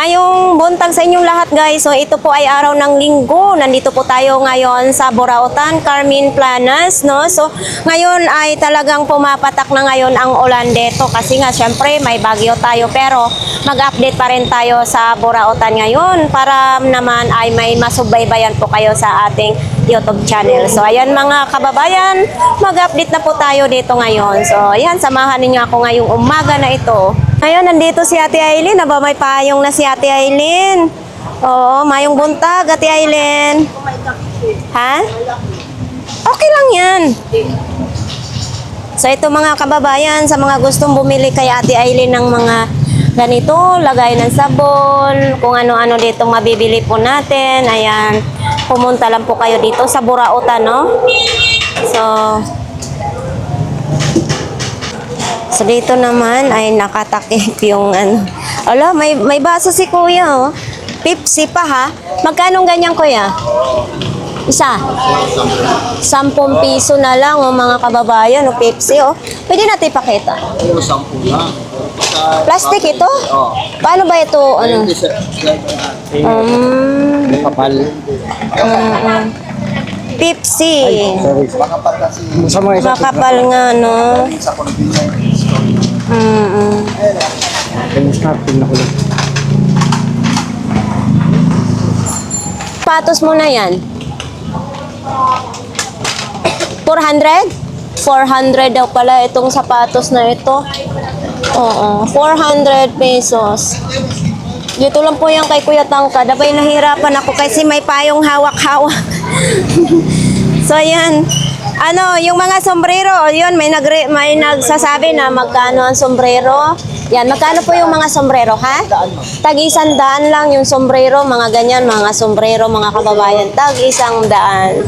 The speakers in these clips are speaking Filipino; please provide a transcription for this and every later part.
Ngayong buntag sa inyong lahat guys. So ito po ay araw ng linggo. Nandito po tayo ngayon sa Burautan, Carmen Planas, no? So ngayon ay talagang pumapatak na ngayon ang ulan dito kasi nga syempre may bagyo tayo pero mag-update pa rin tayo sa Burautan ngayon para naman ay may masubaybayan po kayo sa ating YouTube channel. So ayan mga kababayan, mag-update na po tayo dito ngayon. So ayan, samahan niyo ako ngayong umaga na ito. Ngayon, nandito si Ate Aileen. Aba, may payong na si Ate Aileen. Oo, mayong buntag, Ate Aileen. Ha? Okay lang yan. So, ito mga kababayan, sa mga gustong bumili kay Ate Aileen ng mga ganito, lagay ng sabon, kung ano-ano dito mabibili po natin. Ayan, pumunta lang po kayo dito sa Burautan, no? So dito naman ay nakatakip yung ano. Ala, may baso si Kuya, oh. Pepsi pa ha. Magkano ganyan, Kuya? Isa. 10 piso na lang, oh, mga kababayan, oh, Pepsi, oh. Pwede natin ipakita. 10 lang. Plastic ito? Paano ba ito, ano? Kapal. Pepsi. Sa mga isa. Makapal nga, no? Sa convenience store. Yung starting na ulit. Patos mo na yan. 400? 400 daw pala itong sapatos na ito. Oo, 400 pesos. Dito lang po yan kay Kuya Tangka. Dabay nahirapan ako kasi may payong hawak-hawak. So, ayan. Ano, yung mga sombrero, yun, may nagsasabi na magkano ang sombrero. Yan, magkano po yung mga sombrero, ha? Tag-100 lang yung sombrero, mga ganyan, mga sombrero, mga kababayan. Tag-100.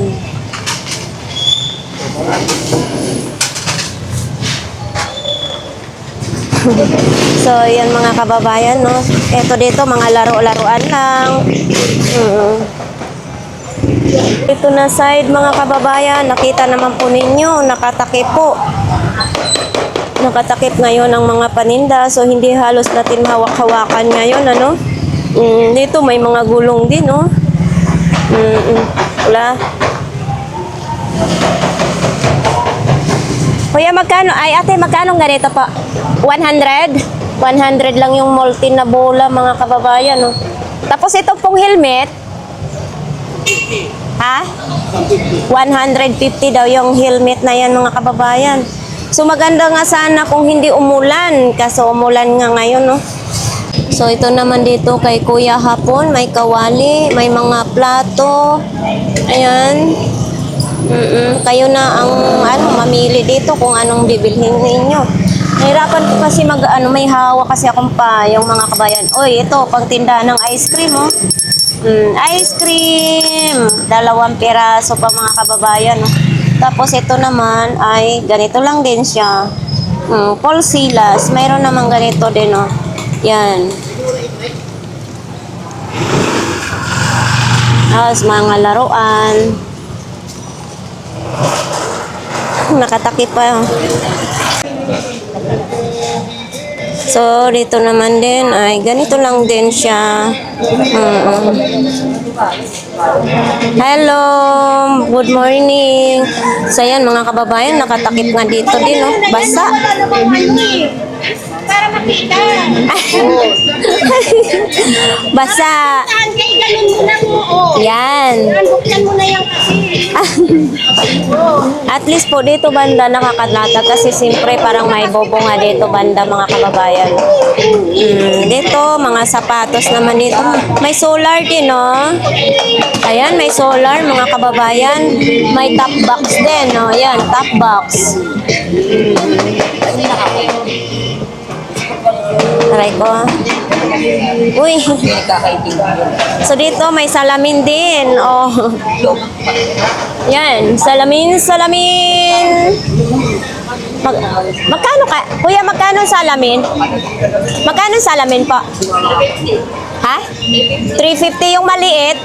So, yan mga kababayan, no? Ito dito, mga laro-laruan lang. Ito na side, mga kababayan, nakita naman po ninyo, nakatakip po. Nakatakip ngayon ang mga paninda, so hindi halos natin hawak-hawakan ngayon, ano? Dito may mga gulong din, no? Wala. Kuya, magkano? Ay, ate, magkano ganito po? 100? 100 lang yung molten na bola, mga kababayan, no? Tapos ito pong helmet, ha? 150 daw yung helmet na yan, mga kababayan. So maganda nga sana kung hindi umulan, kasi umulan nga ngayon, no? So ito naman dito kay Kuya Hapon, may kawali, may mga plato. Ayan. Kayo na ang mamili dito kung anong bibilhin ninyo. Nahirapan ko kasi may hawak kasi akong yung mga kabayan. Oy, ito pagtinda ng ice cream, oh. Ice cream, 2 piraso pa, mga kababayan, oh. Tapos ito naman ay ganito lang din siya. Paul Silas, mayroon naman ganito din, oh. Yan. Tapos mga laruan. Nakatakip pa, oh. So, dito naman din ay ganito lang din siya. Hello, good morning. So, yan mga kababayan, nakatakip nga dito din, no? Basa. Para makita. Basa. Saan kay ganun mo lang mo, oh. Yan. Buksan mo na yan kasi. At least po dito banda nakakatata kasi siyempre parang may bobo nga dito banda, mga kababayan. Dito mga sapatos naman dito. May solar din, no? Ayan, may solar, mga kababayan. May top box din, no? Ayan, top box. Aray ko. Uy. So dito may salamin din. Oh. Yan, salamin. Magkano ka? Kuya, magkano salamin? Magkano salamin po? Ha? 350 yung maliit.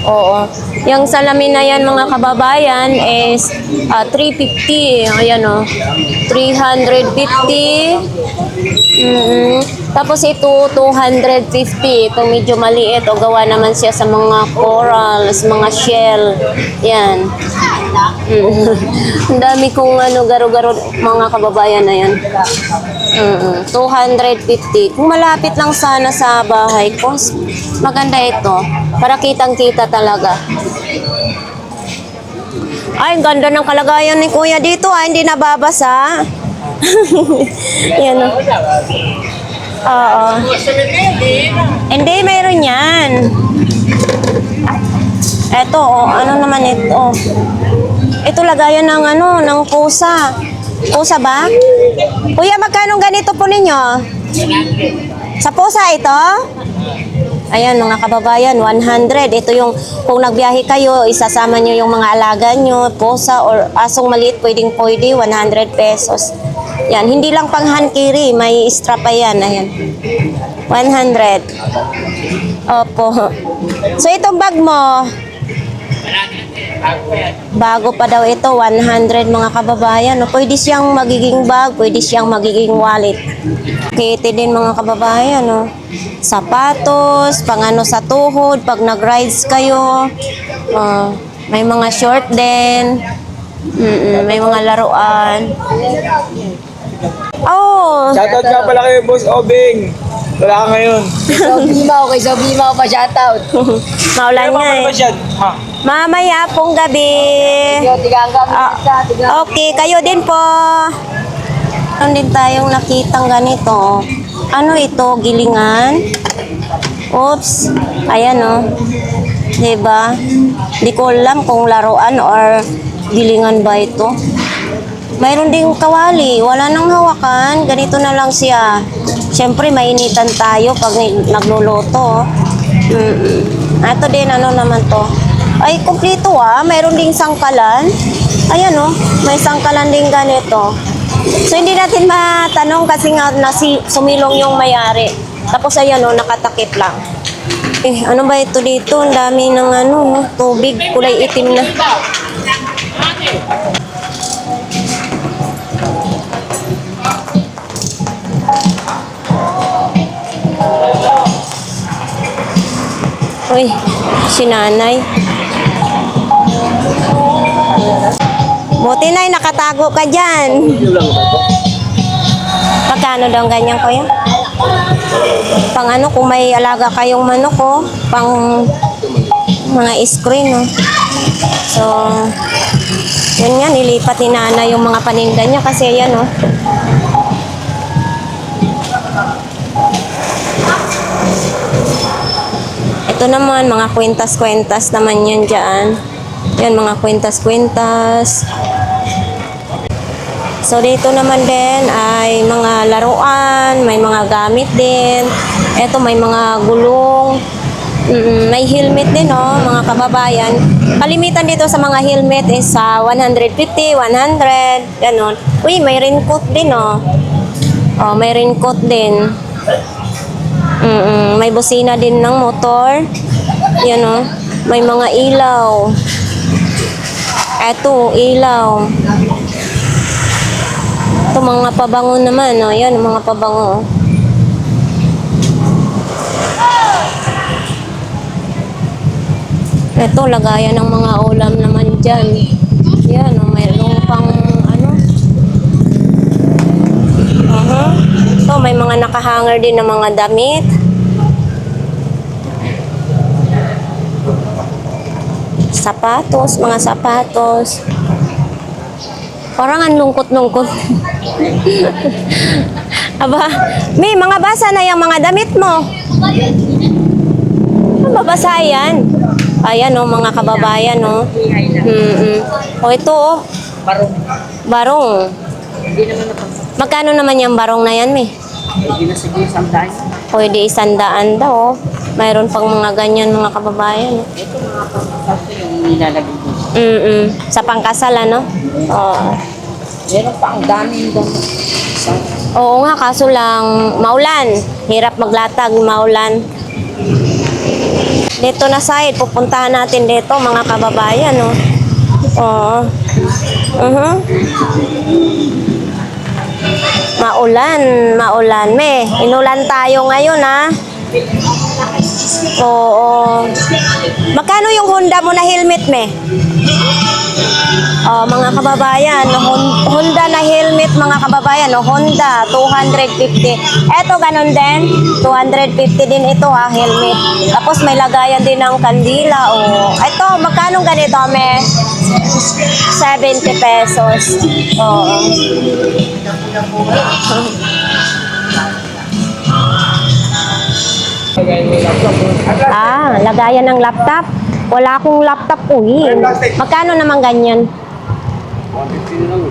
Oo. Yung salamin na yan mga kababayan is 350. Ayan o. 350. Tapos ito 250. Ito medyo maliit o gawa naman siya sa mga corals, mga shell. Yan. Ang dami kong garo-garo mga kababayan na yan. 250. Kung malapit lang sana sa bahay ko, maganda ito. Para kitang-kita talaga. Ay, ang ganda ng kalagayan ni Kuya dito. Hindi nababasa. Yan o. Oo. Hindi, mayroon yan. Eto, ano naman ito? Ito lagayan ng ng pusa. Pusa ba? Kuya, magkano ganito po ninyo? Sa pusa ito? Ayan mga kababayan, 100. Ito yung kung nagbiyahe kayo, isasama nyo yung mga alaga nyo, pusa or asong maliit, pwede, 100 pesos. Yan, hindi lang pang hand carry, may strap pa yan. Ayan. 100. Opo. So itong bag mo, bago pa daw ito, 100 mga kababayan. No? Pwede siyang magiging bag, pwede siyang magiging wallet. Kitty din mga kababayan. No? Sapatos, pang sa tuhod, pag nag-rides kayo. May mga short din. May mga laruan. Oh! Shoutout nga pala kayo, Boss Obing. Wala ka ngayon. Kay Sobima ko pa shoutout. Maulan nga eh. Ha? Mamaya pong gabi. Tigang kami sa Okay, kayo din po. Meron din tayong nakitang ganito. Ano ito? Gilingan? Oops. Ayan o. Diba? Di ko alam kung laruan or gilingan ba ito. Mayroon ding kawali. Wala nang hawakan. Ganito na lang siya. Siyempre, mainitan tayo pag nagluluto. Ito din, ano naman to? Ay, kumplito Mayroon ding sangkalan. Ayan may sangkalan din ganito. So, hindi natin matanong kasi nga sumilong yung may-ari. Tapos, ayan nakatakip lang. Ano ba ito dito? Ang dami ng tubig, kulay itim na. Uy, si nanay. Buti na nakatago ka dyan. Pagkano daw ang ganyan kuya? Pang kung may alaga kayong manok pang mga screen So, yun nga, nilipat ni nanay yung mga paninda niya kasi yan Ito naman, mga kwentas-kwentas naman yan dyan. Yan, mga kwentas-kwentas. So, dito naman din ay mga laruan, may mga gamit din. Ito, may mga gulong. May helmet din, mga kababayan. Kalimitan dito sa mga helmet is 150, 100, ganon. Uy, may raincoat din, may raincoat din. May busina din ng motor. Yan may mga ilaw. Eto, ilaw. Ito, mga pabango naman. Yan, mga pabango. Ito, lagayan ng mga ulam naman dyan. Yan, mayroong pang Ito, may mga nakahanger din ng mga damit. Sapatos, mga sapatos. Parang ang lungkot-lungkot. Aba, may mga basa na yung mga damit mo. Mabasa yan. Ayan mga kababayan O ito Barong. Barong. Hindi naman Magkano naman yung barong na yan, Hindi na siguro samdahan. Pwede 100 daw. Mayroon pang mga ganyan mga kababayan. Ito mga pangkasal yung nilalagay dito. Sa pangkasal, Oo. Meron pa ang dami doon. Oo nga, kaso lang maulan. Hirap maglatag, maulan. Dito na side, pupuntahan natin dito mga kababayan, no? Oo. Maulan, me. Inulan tayo ngayon, ha? Oo. Magkano yung Honda mo na helmet, me? Oh, mga kababayan, Honda na helmet, mga kababayan, Honda 250. Eto ganun din, 250 din ito ha, helmet. Tapos may lagayan din ng kandila. Oh. Eto, magkano ganito, me? 70 pesos. Oo. Lagayan ng laptop. Wala akong laptop po Magkano naman ganyan?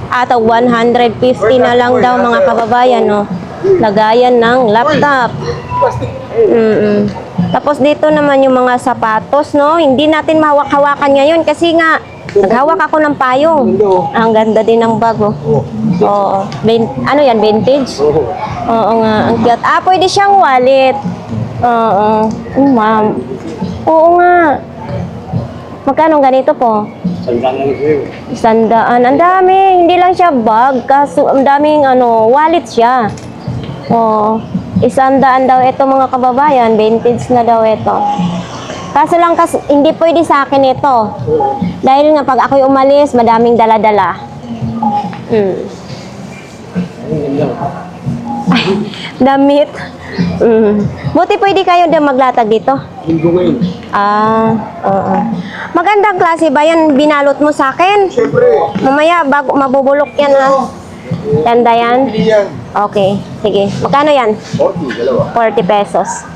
Ato 150 na lang daw mga kababayan, no. Lagayan ng laptop. Tapos dito naman yung mga sapatos, no. Hindi natin mahawak-hawakan ngayon kasi nga naghawak ako ng payong. Ang ganda din ng bag, oh. Oo. Ano yan, vintage? Oo nga, ang cute. Pwede siyang wallet. Oo. Ma'am. Oo nga. Magkano ganito po? 100. Ang dami. Hindi lang siya bag. Kaso, ang daming wallet siya. Oo. 100 daw ito mga kababayan. Vintage na daw ito. Kaso lang, hindi pwede sa akin ito. Dahil nga pag ako'y umalis, madaming dala-dala. Damit. Buti pwede kayo din maglatag dito? Linggo ngayon. Oo. Magandang klase ba yan? Binalot mo sa akin? Siyempre. Mamaya, bago mabubulok yan ha. Ganda yan? Hindi yan. Okay, sige. Magkano yan? 40, dalawa. 40 pesos.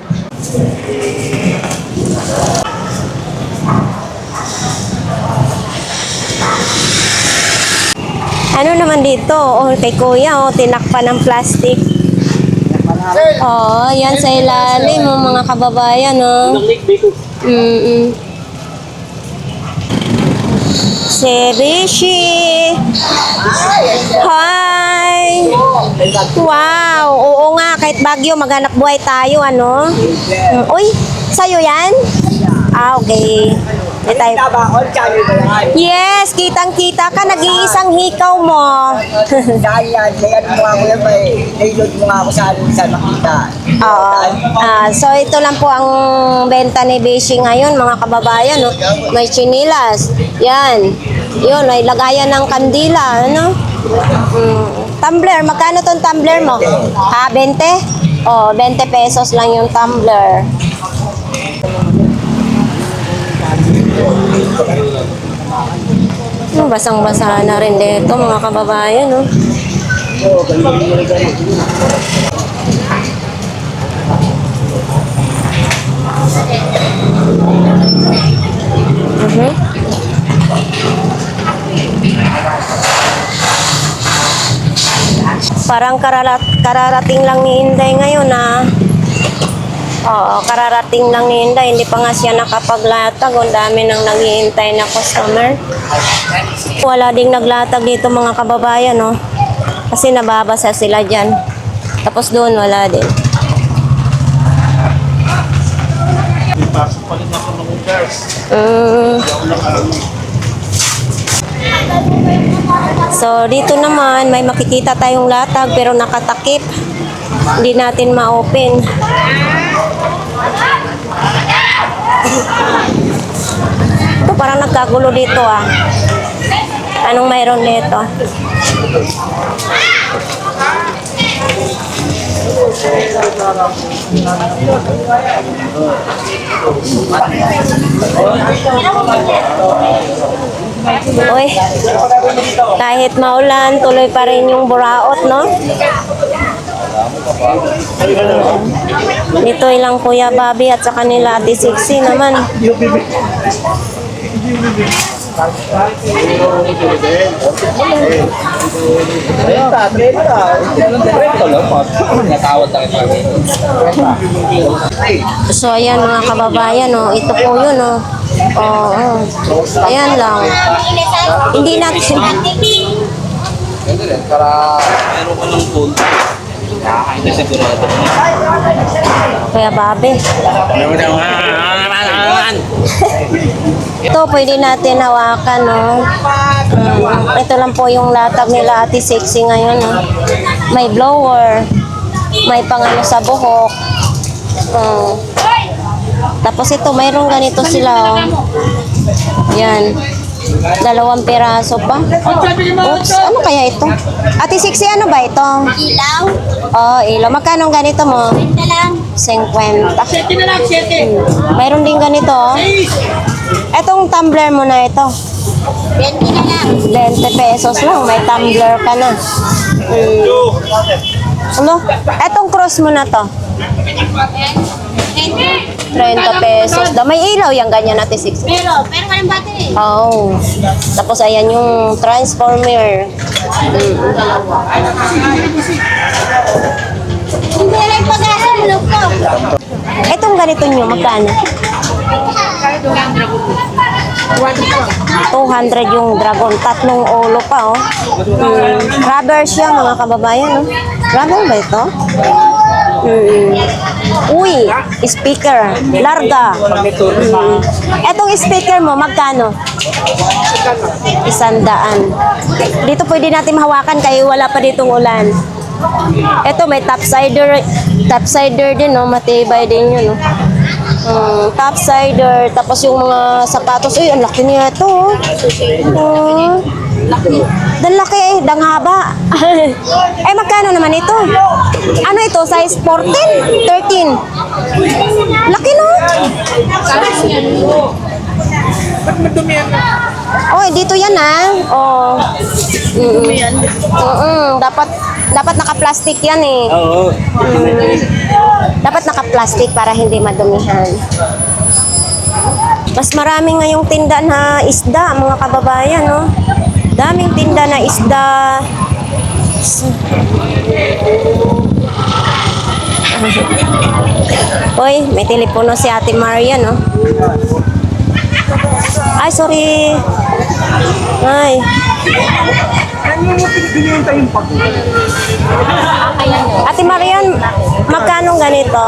Ano naman dito? Kay kuya, tinakpan ng plastic. Yan sa ilalim, mga kababayan, Si Rishi. Hi. Wow, oo nga, kahit bagyo, maghanap buhay tayo, Uy, sa'yo yan? Okay. Tayo. Yes, kitang-kita ka, nag-iisang hikaw mo. Dahil yan, kaya mo ako yan, may nailod mo nga ako sa makita. Oo. So ito lang po ang benta ni Beshi ngayon, mga kababayan, no? May chinilas. Yan. Yun, may lagayan ng kandila, Tumbler, magkano tong tumbler mo? 20? 20 pesos lang yung tumbler. Basang-basa na rin dito, mga kababayan, Parang kararating lang ni Inday ngayon, Oo, kararating lang ni Inday. Hindi pa nga siya nakapaglatag. Ang dami nang naghihintay na customer. Wala ding naglatag dito, mga kababayan, Kasi nababasa sila dyan. Tapos doon, wala din. So, dito naman, may makikita tayong latag pero nakatakip. Hindi natin ma-open. Ito, parang nagkagulo dito, Anong mayroon dito? Uy, kahit maulan, tuloy pa rin yung buraot, Dito ilang Kuya Bobby at sa kanila Ate Sixi naman. So ayan mga kababayan, ito po yun, ayan lang. Hindi natin Kuya Bobby. Ito, pwede natin hawakan, no? Ito lang po yung latag nila Ate Sexy ngayon, no? May blower. May pangano sa buhok. Tapos ito, mayroong ganito sila, oh. Yan. 2 piraso pa. Oops, ano kaya ito? Ate Sexy, ano ba ito? Ilaw. Oh, ilaw. Magkano ganito mo? Ito lang. 50. Mayroon din ganito, oh. Etong tumbler mo na ito. 20 na lang. 20 pesos lang. May tumbler ka na. Ano? Etong cross mo na to. 30 pesos. May ilaw yung ganyan natin 6. Pero walang battery. Oh. Tapos ayan yung transformer. Hindi na yung pag-asa mo ko. Etong ganito nyo, magkano? 200 yung dragon. 3 ulo pa, oh. Rubber siya, mga kababayan, oh. Rubber ba ito? Uy, speaker. Larga. Etong speaker mo, magkano? 100. Dito pwede natin mahawakan kaya wala pa ditong ulan. Ito may topsider din, no? Matibay din yun, no? Topsider, tapos yung mga sapatos, uy, ang laki niya ito, oh. Dan laki eh, dang haba. Eh, magkano naman ito? Ano ito? Size 14? 13? Laki, no? Oh, dito yan, ah. Oh. Dapat naka-plastic yan eh. Oo. Dapat naka-plastic para hindi madumihan. Mas marami ngayong tinda na isda, mga kababayan, no? Daming tinda na isda. Uy, may telepono si Ate Maria, no? Ay, sorry. Ay. Ate Marian, magkano ganito?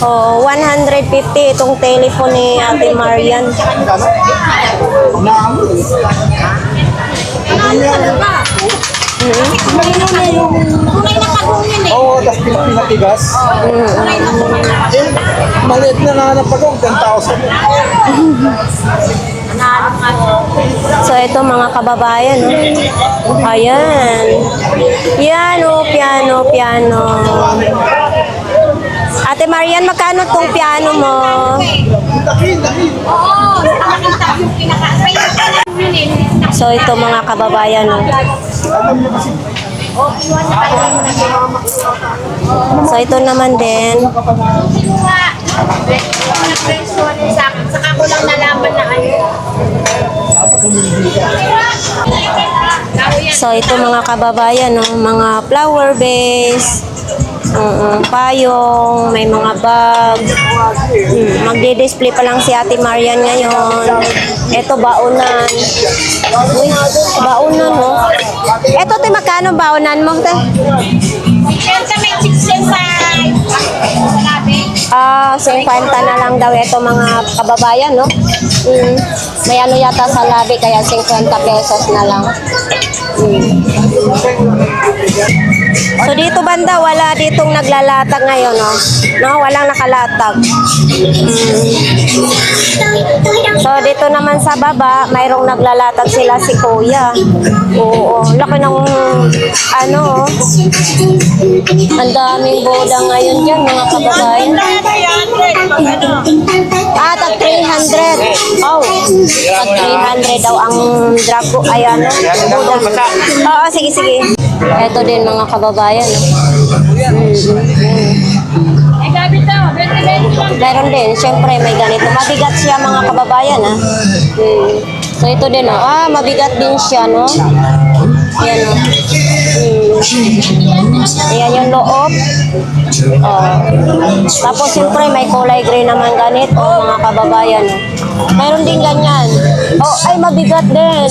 Oh, 150 itong telephone ni Ate Marian. Tunay na pagungin eh. Oo, tapos pinatigas. Maliit na nahanap pagong 10,000. So ito mga kababayan, no? Ayan. Piano, piano, piano. Ate Marian, magkano tong piano mo? Oo, nakakita ko yung So ito mga kababayan, no? So ito naman din. Saka ko lang nalaman na ano. So ito mga kababayan, no? Mga flower vase. Payong, may mga bag. Magdi-display pa lang si Ate Marian ngayon. Ito baonan. Uy, baonan, no? Ito, te, magkano baonan mo, te? Siyempre may 65. Ah, 50 na lang daw ito mga kababayan, no? May ano yata sa labi, kaya 50 pesos na lang. So dito banda, wala ditong naglalatag ngayon, no? No, walang nakalatag. So dito naman sa baba, mayroong naglalatag sila si Kuya. Oo, laki ng ano, ang daming boda ngayon dyan, mga kababayan. Tag 300. Oh, tag 300 daw ang drago. Ay, ano? Boda. Oo, sige, sige. Ito din mga kababayan. Meron din, syempre may ganito. Mabigat siya mga kababayan, ha. So ito din, oh. Ah, mabigat din siya, no? Yan, oh. Ayan yung loob. Oh. Tapos siyempre may kulay gray naman ganito mga kababayan. Mayroon din ganyan. Oh, ay mabigat din.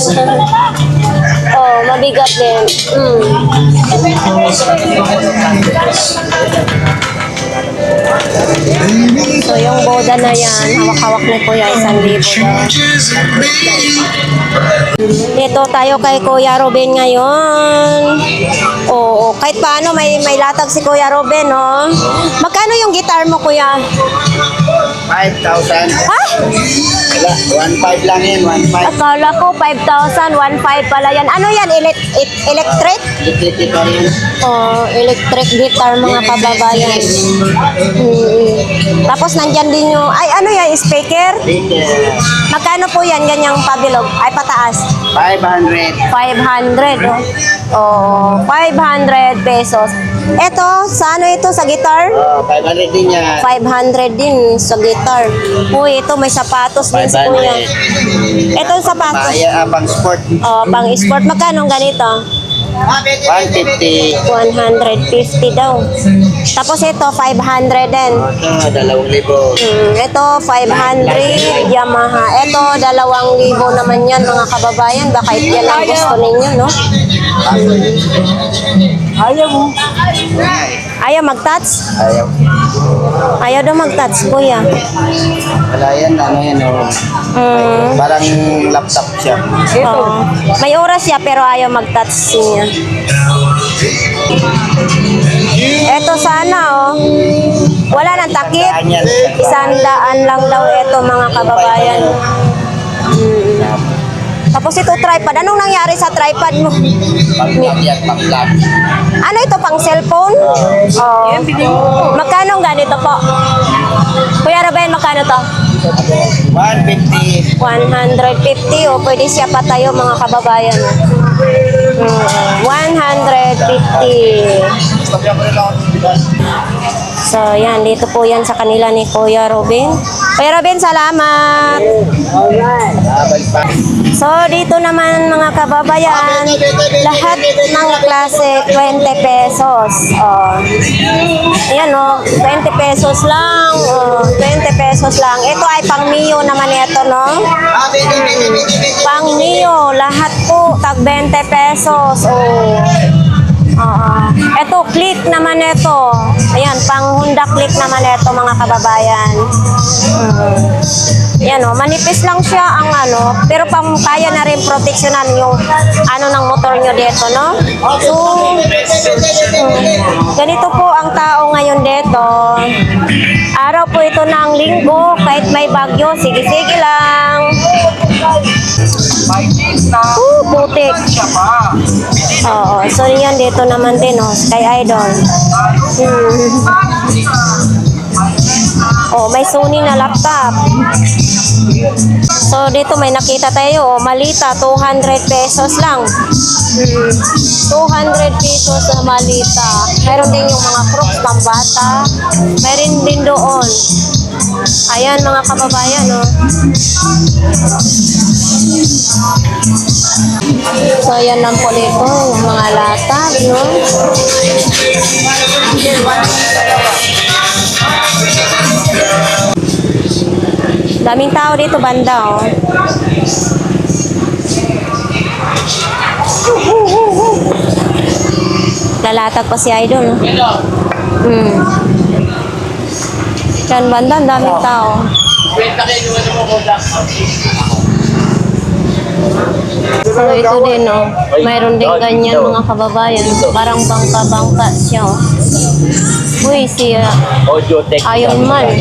Oh, mabigat din. So yung boda na yan, hawak-hawak ni Kuya, 1,000 daw. Dito tayo kay Kuya Ruben ngayon. Oo, kahit paano may latag si Kuya Ruben, no? Magkano yung guitar mo, Kuya? 5,000. Ha? Wala, 1,500 lang yan, 1,500. Akala ko 5,000, 1,500 pala yan. Ano yan? Electric? Electric pa rin. Oh, electric guitar mga kababayan. Tapos nandyan din yung, ay ano yan, speaker? Magkano po yan, ganyang pabilog? Ay pataas? 500. 500, oh. Oh, 500 pesos. Ito, sa ano ito, sa guitar? Oh, 500 din yan. 500 din sa guitar. Uy, ito may sapatos din sa kuya. Ito yung sapatos. Pang sport. Oh, pang sport. Magkano ganito? 150. 150 daw. Tapos ito, 500 din. Ito, 2,000. Ito, 500 Yamaha. Ito, 2,000 naman yan mga kababayan. Baka yan ang gusto ninyo, no? Ayaw mo. Ayaw mag-touch? Ayaw. Ayaw daw mag-touch, kuya. Wala yan, ano yan, oh. Parang laptop siya. Oh. May oras siya pero ayaw mag-touch niya. Ito sana, oh. Wala nang takip. 100 lang daw ito mga kababayan. Tapos ito tripod. Anong nangyari sa tripod mo? Pang-vlog yan, pang-vlog. Ano ito, pang cellphone? Oh. Magkano ganito po? Kuya Ruben, magkano to? 150. 150 o pwede siya patayo mga kababayan. 150. So yan, dito po yan sa kanila ni Kuya Ruben. Kuya Ruben, salamat. So dito naman mga kababayan, lahat ng klase 20 pesos. Oh. Ayan o, 20 pesos lang. Oh, 20 pesos lang. Ito ay pang Mio naman ito, no? Pang Mio, lahat po tag 20 pesos. Oh. Ito, click naman ito. Ayan, pang Honda click naman ito mga kababayan. Yan o, manipis lang siya ang ano, pero pang kaya na rin proteksyonan yung ano ng motor nyo dito, no? So, ganito po ang tao ngayon dito. Araw po ito ng linggo, kahit may bagyo, sige-sige lang. Putik. Oo, so yan dito naman din, oh, Sky Idol. Oh, may Sony na laptop. So dito may nakita tayo, oh, Malita, 200 pesos lang. 200 pesos na Malita. Meron din yung mga Crocs pambata. Meron din doon. Ayan mga kababayan, oh. So ayan lang po nito, yung mga latag, no? Daming tao dito banda, oh. Lalatag pa si Idol, no? Yan banda, ang daming tao. So ito din, no? Mayroon din ganyan mga kababayan. Parang bangka-bangka siya, oh. Uy, si Iron Man.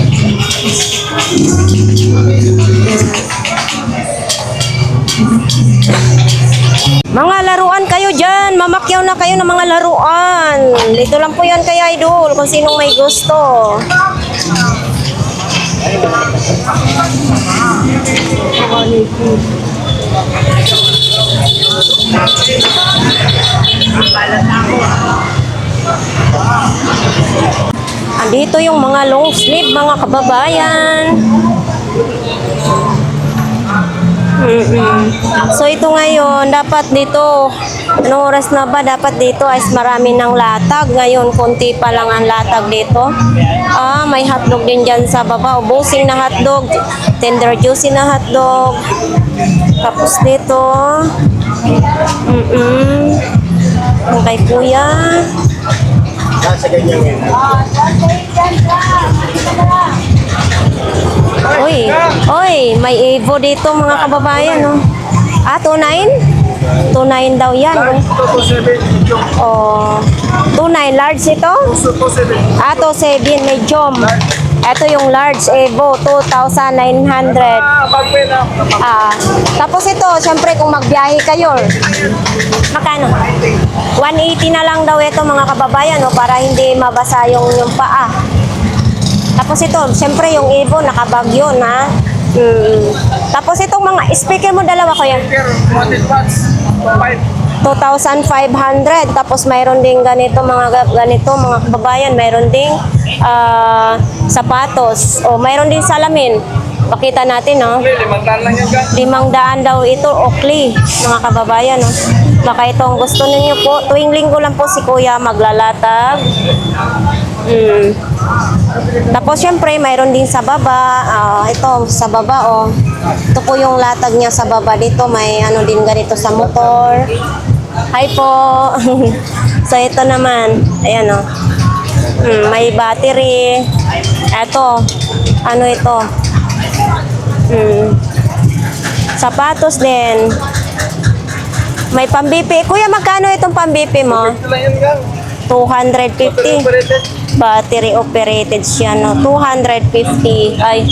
Mga laruan kayo dyan. Mamakyaw na kayo ng mga laruan. Dito lang po yan kay Idol kung sinong may gusto. Andito yung mga long sleeve mga kababayan. So ito ngayon, dapat dito, anong oras na ba? Dapat dito ay marami ng latag. Ngayon, konti pa lang ang latag dito. May hotdog din dyan sa baba. Ubusing na hotdog, tender juicy na hotdog. Tapos dito, ang kay kuya. Nasa ganyan yun. Oy, may Evo dito mga kababayan, no? 2.9? 2.9 daw yan, no? 227 yung Oh, 2.9 large ito? 227. 2.7 medium. Ito yung large Evo, 2,900. Bagpay na. Tapos ito, syempre kung magbiyahe kayo, makano? 180 na lang daw ito mga kababayan, no? Para hindi mabasa yung paa. Tapos ito, syempre yung Evo, nakabagyo na. Tapos itong mga speaker mo, dalawa ko yan. 100 watts. 2,500. Tapos mayroon ding ganito mga kababayan, mayroon ding sapatos. O mayroon ding salamin. Pakita natin, no? 500 lang yan ka. 500 daw ito, Oakley, mga kababayan, no? Baka itong gusto ninyo po. Tuwing linggo lang po si Kuya maglalatag. Tapos syempre mayroon din sa baba. Ito sa baba, oh. Ito po yung latag niya sa baba dito. May ano din ganito sa motor. Hi po. So ito naman, ayan, oh. May battery. Ito, ano ito? Sapatos din. May pambipi. Kuya, magkano itong pambipi mo? Ito lang yan ka. 250. Battery operated siya, no? 250. Ay.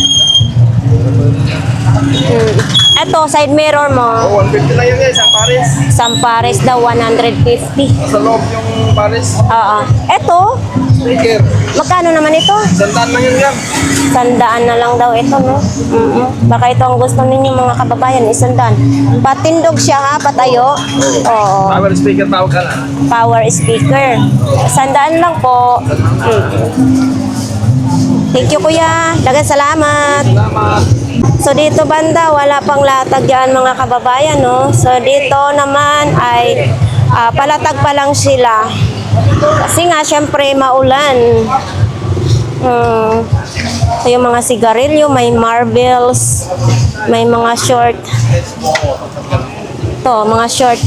Eto, side mirror mo. 150 lang yan guys, ang pares. Isang pares daw, 150. Sa loob yung pares. Oo. Eto, Sticker. magkano naman ito? 100 lang yan ka. 100 na lang daw ito, no? Baka ito ang gusto ninyo mga kababayan, 100. Patindog siya, ha? Patayo. Oo. Power speaker tawag ka na. Power speaker. 100 lang po. Thank you, kuya. Dagan salamat. Salamat. So dito banda, wala pang latag yan mga kababayan, no? So dito naman ay palatag pa lang sila. Kasi nga, syempre, maulan. So yung mga sigarilyo, may marbles, may mga short. Ito, mga short.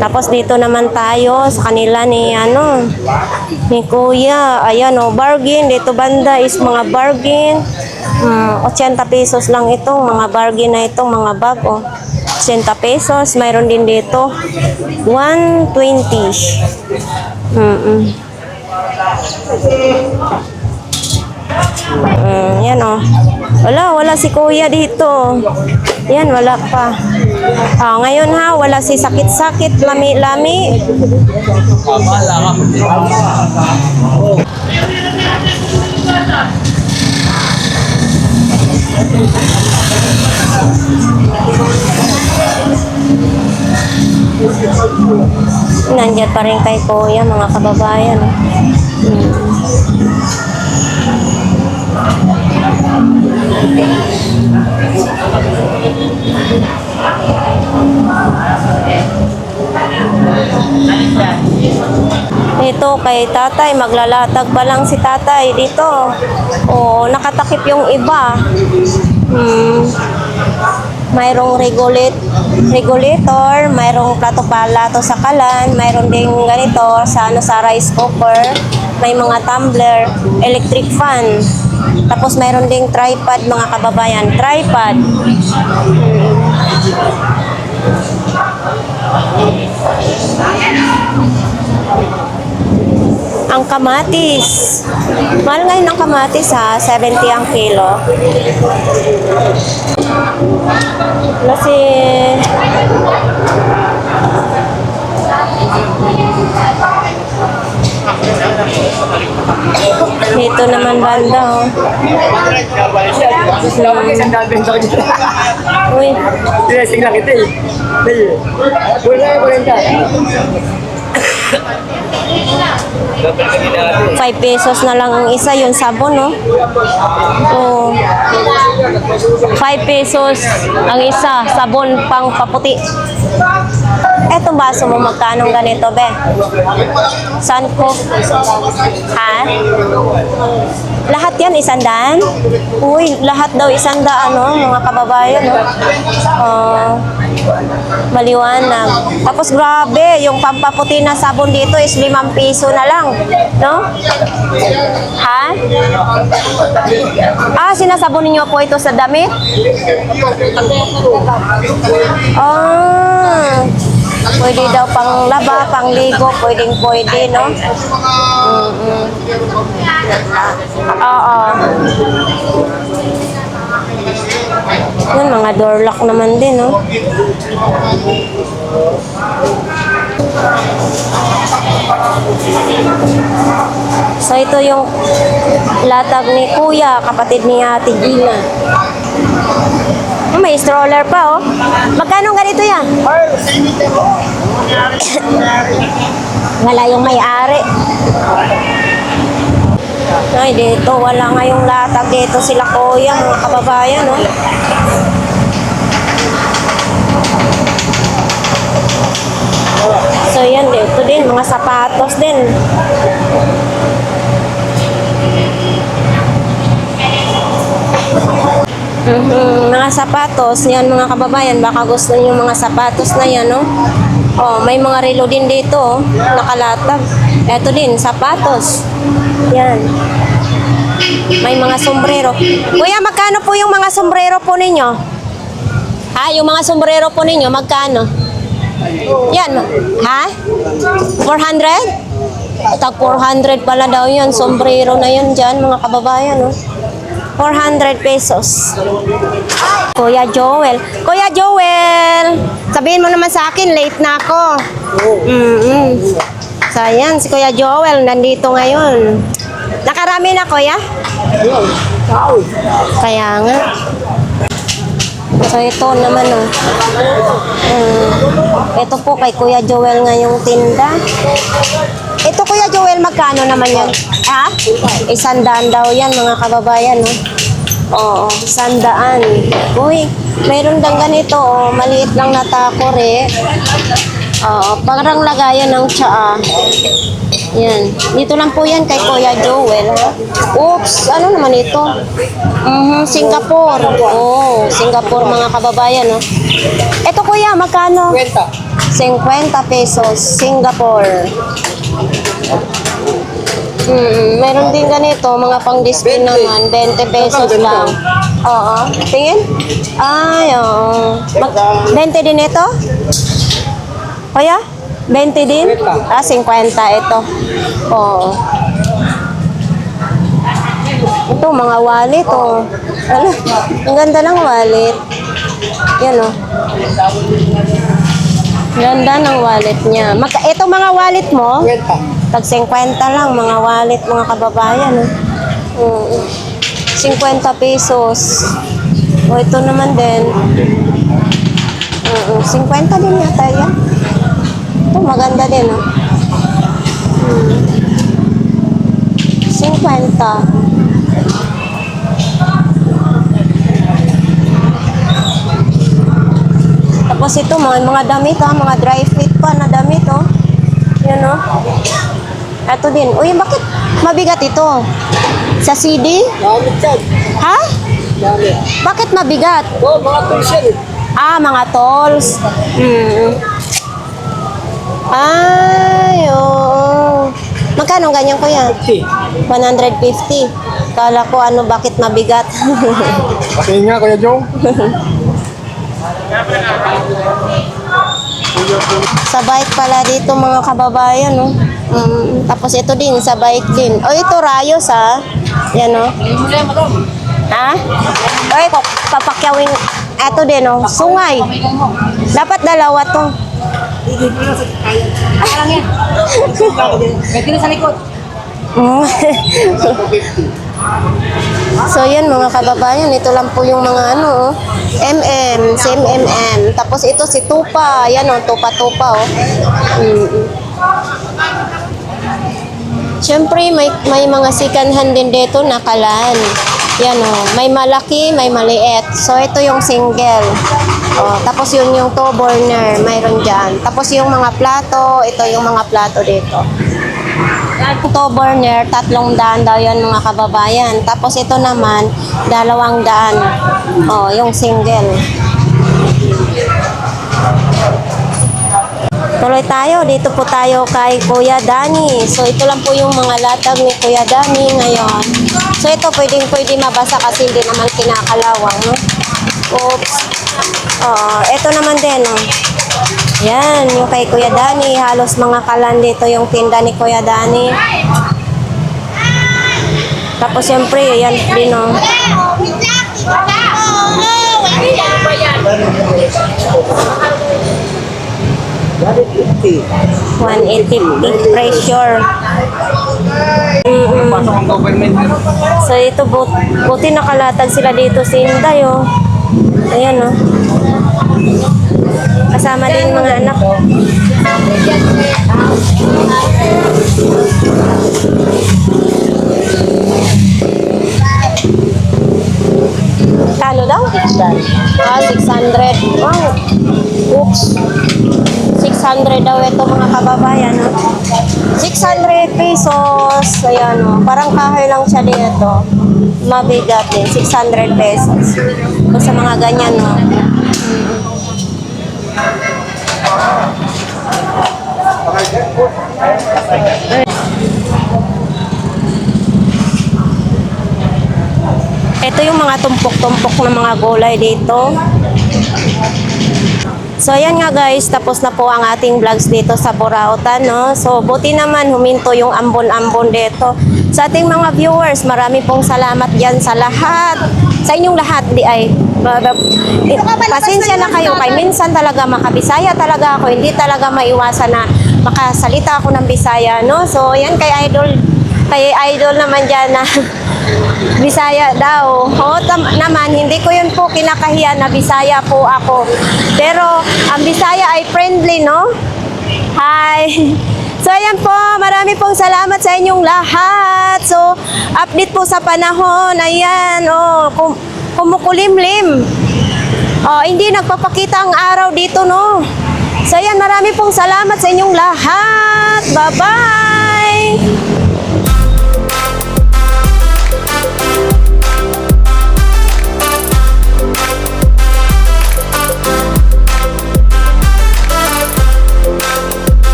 Tapos dito naman tayo sa kanila ni Kuya. Ayan, oh, bargain. Dito banda is mga bargain. 80 pesos lang itong mga bargain na itong mga bag, oh. 80 pesos. Mayroon din dito 120. Yan, oh. Wala si Kuya dito. Yan, wala pa. Ngayon, ha, wala si sakit-sakit, lami-lami. Nandiyan pa rin kay Kuya, mga kababayan. Ito kay tatay, maglalatag pa lang si tatay dito. Nakatakip yung iba. Mayroong regulator, mayroong plato palato sa kalan, mayroon ding ganito sa rice cooker, may mga tumbler, electric fan. Tapos mayroon ding tripod mga kababayan, tripod. Ang kamatis. Mahal ngayon ang kamatis, ha, 70 ang kilo. Kasi dito naman banda, oh. Uy. Dapat kanina natin. 5 pesos na lang ang isa yung sabon, no? So, 5 pesos ang isa, sabon pang paputi. Etong baso mo, magkano ganito, be? Saan ko? Ha? Lahat yan, 100? Uy, lahat daw 100, no? Mga kababayan, no? Maliwanag. Tapos grabe, yung pampaputi na sabon dito is 5 piso na lang, no? Ha? Sinasabon niyo po ito sa damit? Pwede daw pang laba, pang ligo, pwede, no? Oo. Yun, mga door lock naman din, no? So, ito yung latag ni Kuya, kapatid ni Ate Gina. May stroller pa, oh. Magkano ganito yan? Wala yung may-ari. Ay, dito, wala nga yung latag dito sila Kuya, mga kababayan, oh. So, yan, dito din, mga sapatos din. Mga sapatos, yan mga kababayan, baka gusto niyo mga sapatos na yan, no? Oh, may mga relo din dito, oh, nakalatag. Ito din, sapatos. Yan. May mga sombrero. Kuya, magkano po yung mga sombrero po ninyo? Yung mga sombrero po ninyo, magkano? Yan, ha? 400? Tag 400 pala daw yan, sombrero na yun dyan, mga kababayan, no? 400 pesos. Kuya Joel. Kuya Joel! Sabihin mo naman sa akin, late na ako. So, ayan, si Kuya Joel nandito ngayon. Nakarami na, Kuya? Kaya nga. So, ito naman, oh. Ito po kay Kuya Joel ngayong tinda. Ito, Kuya Joel, magkano naman yan? 100 daw yan, mga kababayan, no? Oo, 100. Uy, mayroon dang ganito, oh. Maliit lang na takore. Oo, parang lagayan ng tsaa. Yan. Dito lang po yan kay Kuya Joel, ha? Oops, ano naman ito? Singapore. Oh, Singapore, mga kababayan, no? Ito, Kuya, magkano? 50 pesos, Singapore. Meron din ganito, mga pang-display naman, 20 pesos lang. Oo. Tingin? Ay, oo. 20 din ito? Kuya? 20 din? 50 ito. Oo. Ito, mga wallet, oh. Ano? Ang ganda ng wallet. Yan, oh. Ganda ng wallet niya. Ito mga wallet mo? Tag 50 lang, mga wallet, mga kababayan. 50 pesos. O, ito naman din. 50 din yata yan. Ito, maganda din, oh. 50. Tapos ito, mga damit, ha, mga dry fit pa na damit, oh. Yan, oh. Ito din. Uy, bakit mabigat ito? Sa CD? Gamit yan. Ha? Gamit. Bakit mabigat? Mga tools yan eh. Mga tolls. Ay, oo. Magkano ganyan, Kuya? 150. Kala ko bakit mabigat? Patingin nga, Kuya Jong. Sa bike pala dito, mga kababayan, no? Tapos ito din, sa bike din. O, ito, Rayos, ha? Yan, no? Ha? Oy, papakyawin. Ito din, no? Sungay. Dapat dalawa to. So, yan, mga kababayan. Ito lang po yung mga oh. Same Tapos ito si Tupa. Yan, oh, Tupa, oh. Siyempre, may mga second hand din dito na kalan. Yan o, may malaki, may maliit. So, ito yung single. O, tapos yun yung two burner, mayroon dyan. Tapos yung mga plato, ito yung mga plato dito. Two burner, 300 daw yan mga kababayan. Tapos ito naman, 200. O, yung single. Tuloy tayo, dito po tayo kay Kuya Danny. So ito lang po yung mga latag ni Kuya Danny ngayon. So ito pwede mabasa kasi hindi naman kinakalawang, no? Oops. Ito naman din, no? Yan, yung kay Kuya Danny, halos mga kalan dito yung tinda ni Kuya Danny. Tapos syempre, yan din, no? 1,850 pressure. Pasok ang government. So ito buti nakalatag sila dito si Inday, oh. Ayan, oh. Kasama din mga anak. Kano daw? 600. Wow. Oops. 600 daw ito mga kababayan. No? 600 pesos. Ayan, no? Parang kahoy lang siya dito. Mabigat din. 600 pesos. Kung sa mga ganyan, no? Ito yung mga tumpok-tumpok na mga gulay dito. So ayan nga guys, tapos na po ang ating vlogs dito sa Burautan, no? So buti naman huminto yung ambon-ambon dito. Sa ating mga viewers, marami pong salamat diyan sa lahat. Sa inyong lahat, pasensya na kayo kay minsan talaga makabisaya talaga ako, hindi talaga maiwasan na makasalita ako ng Bisaya, no? So ayan kay idol naman diyan na Bisaya daw. Naman, hindi ko yun po kinakahiya na Bisaya po ako. Pero, ang Bisaya ay friendly, no? Hi! So, ayan po. Marami pong salamat sa inyong lahat. So, update po sa panahon. Ayan, kumukulimlim. Hindi nagpapakita ang araw dito, no? So, ayan. Marami pong salamat sa inyong lahat. Bye-bye!